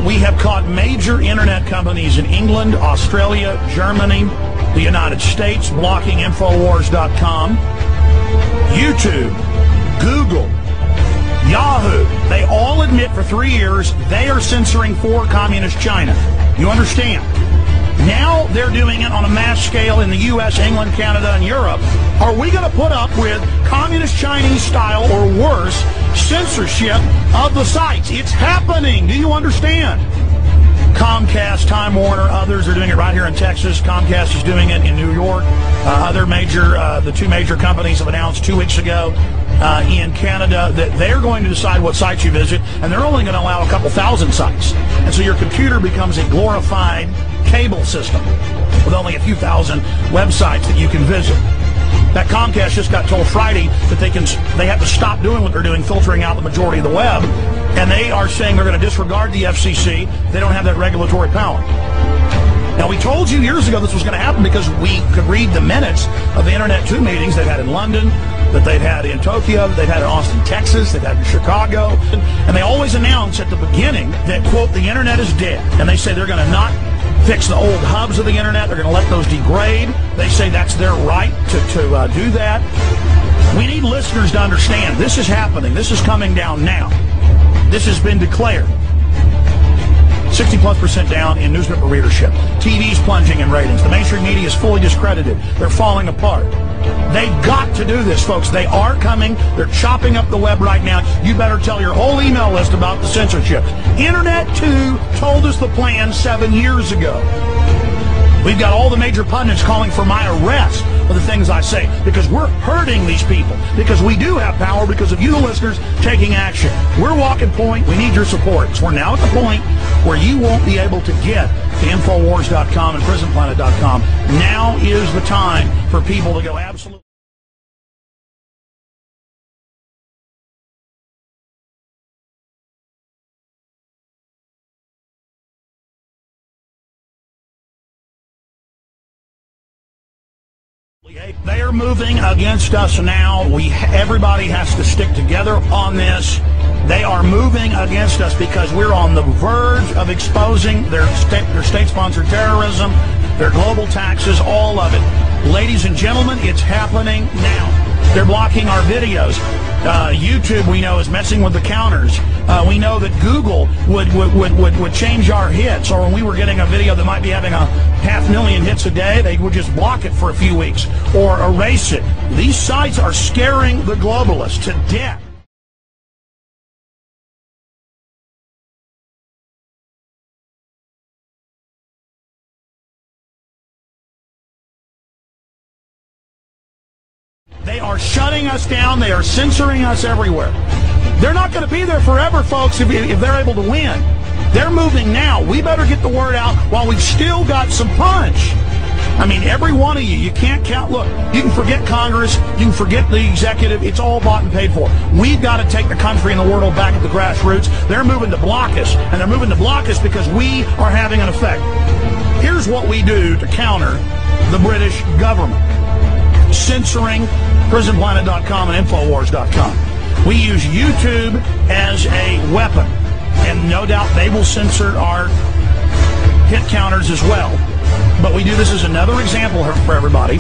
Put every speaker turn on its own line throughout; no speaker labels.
We have caught major internet companies in England, Australia, Germany, the United States, blocking Infowars.com, YouTube, Google, Yahoo. They all admit for 3 years they are censoring for communist China. You understand? Now they're doing it on a mass scale in the U.S., England, Canada, and Europe. Are we going to put up with communist Chinese style or worse censorship of the sites? It's happening. Do you understand? Comcast, Time Warner, others are doing it right here in Texas. Comcast is doing it in New York. The two major companies have announced 2 weeks ago in Canada that they're going to decide what sites you visit, and they're only going to allow a couple thousand sites. And so your computer becomes a glorified cable system with only a few thousand websites that you can visit. That Comcast just got told Friday that they have to stop doing what they're doing, filtering out the majority of the web, and they are saying they're going to disregard the FCC. They don't have that regulatory power. Now, we told you years ago this was going to happen because we could read the minutes of the Internet 2 meetings they've had in London, that they've had in Tokyo, that they've had in Austin, Texas, they've had in Chicago. And they always announce at the beginning that, quote, the Internet is dead. And they say they're going to not fix the old hubs of the Internet. They're going to let those degrade. They say that's their right to do that. We need listeners to understand this is happening. This is coming down now. This has been declared. 60+% down in newspaper readership. TV's plunging in ratings. The mainstream media is fully discredited. They're falling apart. They've got to do this, folks. They are coming. They're chopping up the web right now. You better tell your whole email list about the censorship. Internet 2 told us the plan 7 years ago. We've got all the major pundits calling for my arrest for the things I say, because we're hurting these people, because we do have power, because of you, the listeners, taking action. We're walking point. We need your support. So we're now at the point where you won't be able to get to Infowars.com and PrisonPlanet.com. Now is the time for people to go absolutely. They are moving against us now. Everybody has to stick together on this. They are moving against us because we're on the verge of exposing their state-sponsored terrorism, their global taxes, all of it. Ladies and gentlemen, it's happening now. They're blocking our videos. YouTube, we know, is messing with the counters. We know that Google would change our hits, or when we were getting a video that might be having 500,000 hits a day, they would just block it for a few weeks or erase it. These sites are scaring the globalists to death. They are shutting us down. They are censoring us everywhere. They're not going to be there forever, folks, if they're able to win. They're moving now. We better get the word out while we've still got some punch. I mean, every one of you can't count. Look, you can forget Congress. You can forget the executive. It's all bought and paid for. We've got to take the country and the world back at the grassroots. They're moving to block us, and they're moving to block us because we are having an effect. Here's what we do to counter the British government. Censoring PrisonPlanet.com and Infowars.com. We use YouTube as a weapon, and no doubt they will censor our hit counters as well. But we do this as another example for everybody.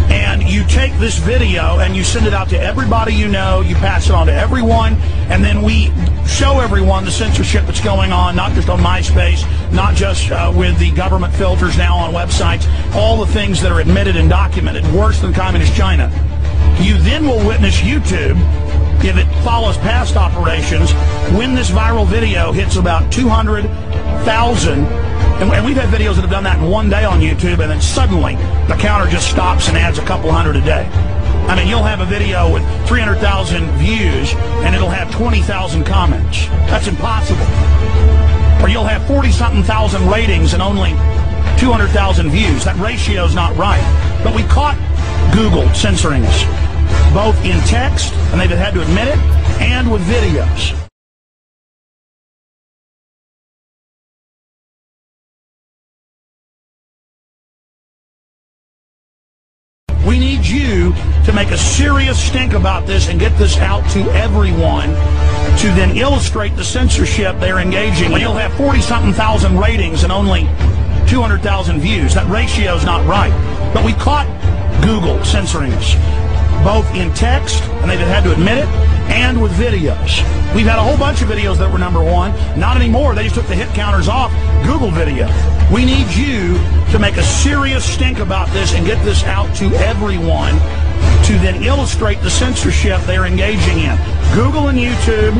And you take this video and you send it out to everybody you know, you pass it on to everyone, and then we show everyone the censorship that's going on, not just on MySpace, not just with the government filters now on websites, all the things that are admitted and documented, worse than communist China. You then will witness YouTube, if it follows past operations, when this viral video hits about 200,000, and we've had videos that have done that in one day on YouTube, and then suddenly the counter just stops and adds a couple hundred a day. I mean, you'll have a video with 300,000 views, and it'll have 20,000 comments. That's impossible. Or you'll have 40-something thousand ratings and only 200,000 views. That ratio's not right. But we caught Google censoring us, both in text, and they've had to admit it, and with videos. We need you to make a serious stink about this and get this out to everyone. to then illustrate the censorship they're engaging in. You'll have 40-something thousand ratings and only 200,000 views. That ratio's not right. But we caught Google censoring us, both in text, and they've had to admit it, and with videos. We've had a whole bunch of videos that were #1. Not anymore. They just took the hit counters off Google video. We need you to make a serious stink about this and get this out to everyone to then illustrate the censorship they're engaging in. Google and YouTube,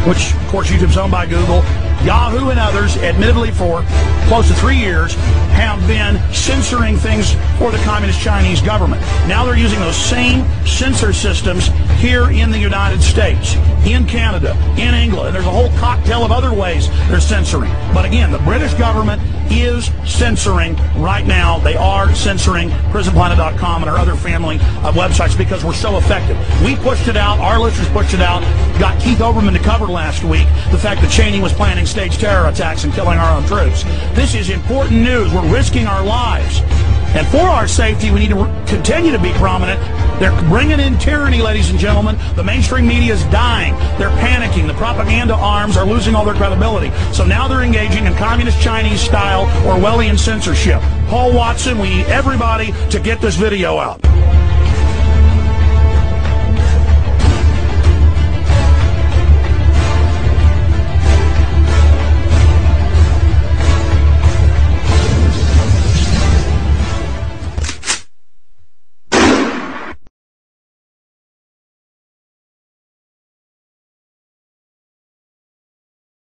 which, of course, YouTube's owned by Google, Yahoo and others, admittedly for close to 3 years, have been censoring things for the Communist Chinese government. Now they're using those same censor systems here in the United States, in Canada, in England, and there's a whole cocktail of other ways they're censoring. But again, the British government is censoring right now. They are censoring PrisonPlanet.com and our other family of websites because we're so effective. We pushed it out. Our listeners pushed it out. Got Keith Olbermann to cover last week the fact that Cheney was planning staged terror attacks and killing our own troops. This is important news. We're risking our lives. And for our safety, we need to continue to be prominent. They're bringing in tyranny, ladies and gentlemen. The mainstream media is dying. They're panicking. The propaganda arms are losing all their credibility. So now they're engaging in communist Chinese-style Orwellian censorship. Paul Watson, we need everybody to get this video out.